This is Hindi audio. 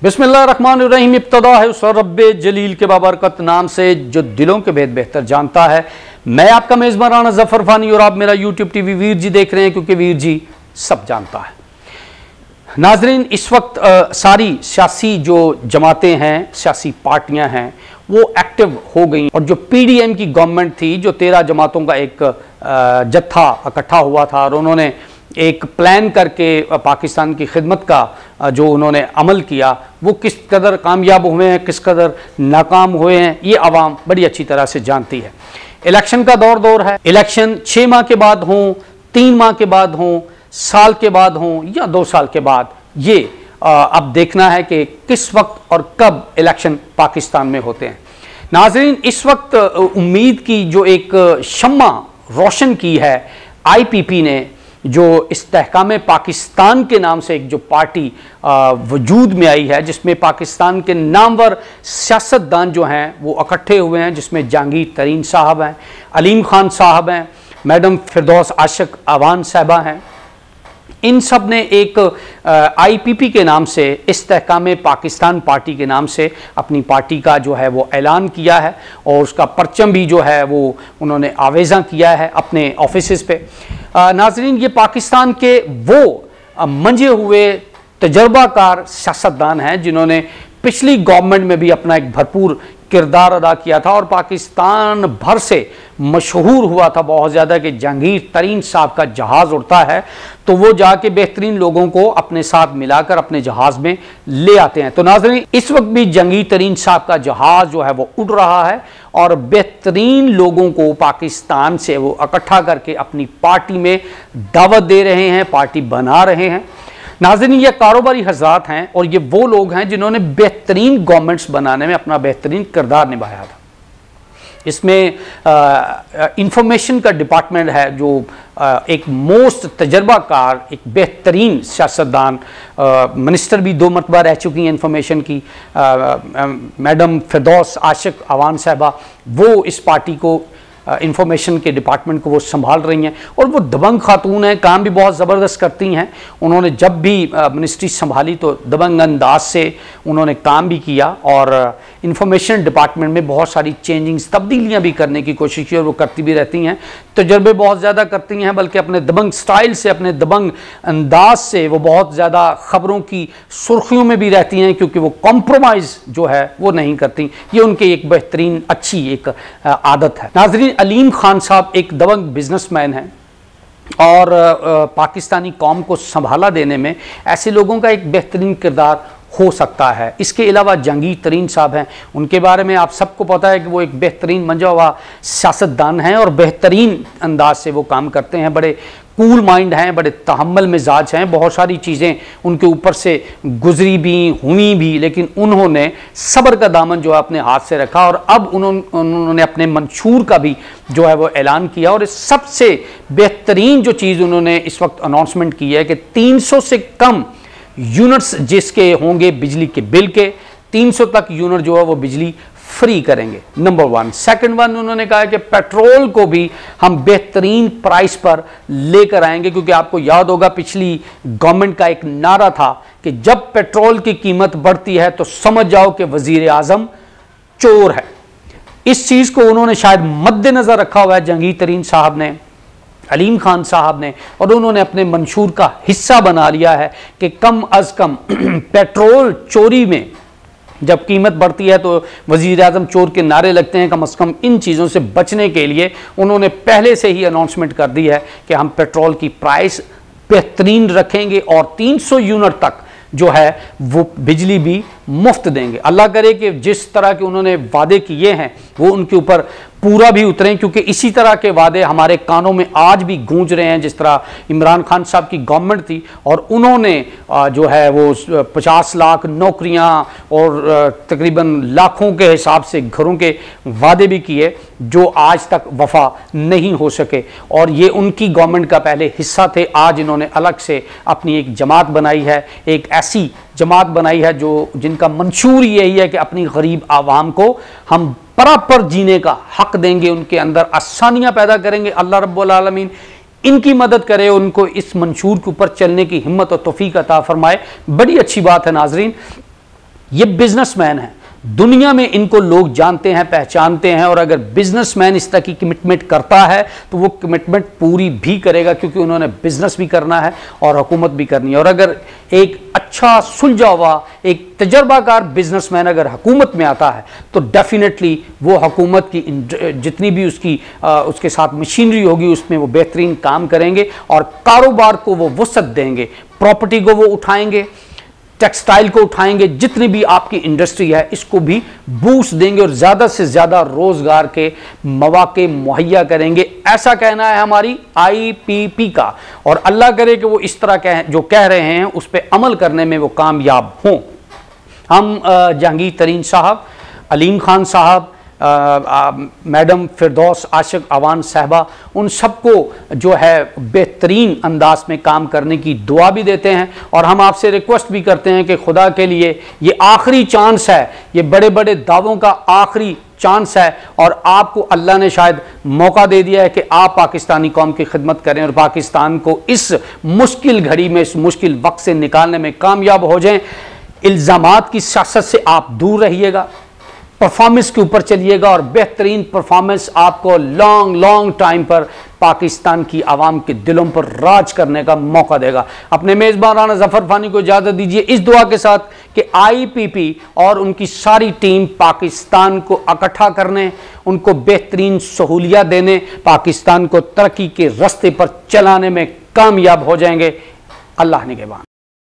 बिस्मिल्लाहिर्रहमानिर्रहीम। इब्तिदा है उस रब्बे जलील के बाबरकत नाम से जो दिलों के भेद बेहतर जानता है। मैं आपका मेज़बान राना जफर फानी और आप मेरा यूट्यूब टीवी वीर जी देख रहे हैं, क्योंकि वीर जी सब जानता है। नाजरीन, इस वक्त सारी सियासी जो जमातें हैं, सियासी पार्टियां हैं, वो एक्टिव हो गई और जो पीडीएम की गवर्नमेंट थी, जो 13 जमातों का एक जत्था इकट्ठा हुआ था और उन्होंने एक प्लान करके पाकिस्तान की खिदमत का जो उन्होंने अमल किया, वो किस कदर कामयाब हुए हैं, किस कदर नाकाम हुए हैं, ये आवाम बड़ी अच्छी तरह से जानती है। इलेक्शन का दौर है। इलेक्शन 6 माह के बाद हों, 3 माह के बाद हों, साल के बाद हों या 2 साल के बाद, ये अब देखना है कि किस वक्त और कब इलेक्शन पाकिस्तान में होते हैं। नाज़रीन, इस वक्त उम्मीद की जो एक शम्मा रोशन की है आईपीपी ने, जो इस्तेहकाम पाकिस्तान के नाम से एक जो पार्टी वजूद में आई है, जिसमें पाकिस्तान के नामवर सियासतदान जो हैं वो इकट्ठे हुए हैं, जिसमें जहांगीर तरीन साहब हैं, अलीम खान साहब हैं, मैडम फिरदौस आशिक अवान साहबा हैं। इन सब ने एक आईपीपी के नाम से, इस्तेहकाम पाकिस्तान पार्टी के नाम से अपनी पार्टी का जो है वो ऐलान किया है और उसका परचम भी जो है वो उन्होंने आवेज़ा किया है अपने ऑफिसेज़ पे। नाजरीन, ये पाकिस्तान के वो मंजे हुए तजर्बाकार सियासतदान हैं जिन्होंने पिछली गवर्नमेंट में भी अपना एक भरपूर किरदार अदा किया था और पाकिस्तान भर से मशहूर हुआ था बहुत ज़्यादा कि जहांगीर तरीन साहब का जहाज़ उड़ता है तो वो जाके बेहतरीन लोगों को अपने साथ मिलाकर अपने जहाज़ में ले आते हैं। तो नाज़रीन, इस वक्त भी जहांगीर तरीन साहब का जहाज़ जो है वो उड़ रहा है और बेहतरीन लोगों को पाकिस्तान से वो इकट्ठा करके अपनी पार्टी में दावत दे रहे हैं, पार्टी बना रहे हैं। नाज़रीन, ये कारोबारी हज़रात हैं और ये वो लोग हैं जिन्होंने बेहतरीन गवर्नमेंट्स बनाने में अपना बेहतरीन किरदार निभाया था। इसमें इंफॉर्मेशन का डिपार्टमेंट है, जो एक मोस्ट तजर्बाकार, एक बेहतरीन सियासतदान, मिनिस्टर भी 2 मरतबा रह चुकी हैं इंफॉर्मेशन की, मैडम फिरदौस आशिक अवान साहबा, वो इस पार्टी को इंफॉर्मेशन के डिपार्टमेंट को वो संभाल रही हैं और वो दबंग खातून हैं, काम भी बहुत ज़बरदस्त करती हैं। उन्होंने जब भी मिनिस्ट्री संभाली तो दबंग अंदाज से उन्होंने काम भी किया और इंफॉर्मेशन डिपार्टमेंट में बहुत सारी चेंजिंग्स, तब्दीलियां भी करने की कोशिश की और वो करती भी रहती हैं। तजर्बे बहुत ज़्यादा करती हैं, बल्कि अपने दबंग स्टाइल से, अपने दबंग अंदाज से वो बहुत ज़्यादा ख़बरों की सुर्खियों में भी रहती हैं, क्योंकि वो कॉम्प्रोमाइज़ जो है वो नहीं करती। ये उनकी एक बेहतरीन अच्छी एक आदत है। नाज़रीन, अलीम खान साहब एक दबंग बिजनेसमैन हैं और पाकिस्तानी कौम को संभाला देने में ऐसे लोगों का एक बेहतरीन किरदार हो सकता है। इसके अलावा जहांगीर तरीन साहब हैं, उनके बारे में आप सबको पता है कि वो एक बेहतरीन मंजा हुआ सियासतदान हैं और बेहतरीन अंदाज से वो काम करते हैं, बड़े कूल माइंड हैं, बड़े तहम्मुल मिजाज हैं। बहुत सारी चीज़ें उनके ऊपर से गुजरी भी, हुई भी, लेकिन उन्होंने सब्र का दामन जो है अपने हाथ से रखा और अब उन्होंने अपने मंशूर का भी जो है वो ऐलान किया। और सबसे बेहतरीन जो चीज़ उन्होंने इस वक्त अनाउंसमेंट की है कि 300 से कम यूनिट्स जिसके होंगे बिजली के बिल के, 300 तक यूनिट जो है वो बिजली फ्री करेंगे, नंबर 1। सेकंड वन, उन्होंने कहा कि पेट्रोल को भी हम बेहतरीन प्राइस पर लेकर आएंगे, क्योंकि आपको याद होगा पिछली गवर्नमेंट का एक नारा था कि जब पेट्रोल की कीमत बढ़ती है तो समझ जाओ कि वजीर आजम चोर है। इस चीज़ को उन्होंने शायद मद्देनजर रखा हुआ है जहांगीर तरीन साहब ने, अलीम खान साहब ने, और उन्होंने अपने मंशूर का हिस्सा बना लिया है कि कम अज़ कम पेट्रोल चोरी में जब कीमत बढ़ती है तो वज़ीर आज़म चोर के नारे लगते हैं। कम से कम इन चीज़ों से बचने के लिए उन्होंने पहले से ही अनाउंसमेंट कर दी है कि हम पेट्रोल की प्राइस बेहतरीन रखेंगे और 300 यूनिट तक जो है वो बिजली भी मुफ्त देंगे। अल्लाह करे कि जिस तरह के उन्होंने वादे किए हैं वो उनके ऊपर पूरा भी उतरें, क्योंकि इसी तरह के वादे हमारे कानों में आज भी गूंज रहे हैं। जिस तरह इमरान खान साहब की गवर्नमेंट थी और उन्होंने जो है वो 50 लाख नौकरियां और तकरीबन लाखों के हिसाब से घरों के वादे भी किए जो आज तक वफा नहीं हो सके, और ये उनकी गवर्नमेंट का पहले हिस्सा थे। आज इन्होंने अलग से अपनी एक जमात बनाई है, एक ऐसी जमात बनाई है जिनका मंशूर यही है कि अपनी गरीब आवाम को हम बराबर जीने का हक देंगे, उनके अंदर आसानियां पैदा करेंगे। अल्लाह रब्बुल आलमीन इनकी मदद करे, उनको इस मंशूर के ऊपर चलने की हिम्मत और तौफीक अता फरमाए। बड़ी अच्छी बात है नाजरीन। ये बिजनेसमैन हैं, दुनिया में इनको लोग जानते हैं, पहचानते हैं। और अगर बिजनेसमैन इस तरह की कमिटमेंट करता है तो वो कमिटमेंट पूरी भी करेगा, क्योंकि उन्होंने बिजनेस भी करना है और हुकूमत भी करनी है। और अगर एक अच्छा सुलझा हुआ एक तजर्बाकार बिजनेसमैन अगर हुकूमत में आता है तो डेफिनेटली वो हुकूमत की जितनी भी उसके साथ मशीनरी होगी उसमें वो बेहतरीन काम करेंगे और कारोबार को वो वसअत देंगे, प्रॉपर्टी को वो उठाएंगे, टेक्सटाइल को उठाएंगे, जितनी भी आपकी इंडस्ट्री है इसको भी बूस्ट देंगे और ज़्यादा से ज़्यादा रोज़गार के मौके मुहैया करेंगे। ऐसा कहना है हमारी IPP का, और अल्लाह करे कि वो इस तरह जो कह रहे हैं उस पर अमल करने में वो कामयाब हों। हम जहांगीर तरीन साहब, अलीम खान साहब, मैडम फिरदौस आशिक अवान साहबा, उन सबको जो है बेहतरीन अंदाज में काम करने की दुआ भी देते हैं। और हम आपसे रिक्वेस्ट भी करते हैं कि खुदा के लिए ये आखिरी चांस है, ये बड़े बड़े दावों का आखिरी चांस है और आपको अल्लाह ने शायद मौका दे दिया है कि आप पाकिस्तानी कौम की खिदमत करें और पाकिस्तान को इस मुश्किल घड़ी में, इस मुश्किल वक्त से निकालने में कामयाब हो जाएं। इल्ज़ामात की सियासत से आप दूर रहिएगा, परफॉर्मेंस के ऊपर चलिएगा और बेहतरीन परफॉर्मेंस आपको लॉन्ग टाइम पर पाकिस्तान की आवाम के दिलों पर राज करने का मौका देगा। अपने मेज़बान राना ज़फ़र फ़ानी को इजाज़त दीजिए इस दुआ के साथ कि IPP और उनकी सारी टीम पाकिस्तान को इकट्ठा करने, उनको बेहतरीन सहूलियत देने, पाकिस्तान को तरक्की के रास्ते पर चलाने में कामयाब हो जाएंगे। अल्लाह निगहबान।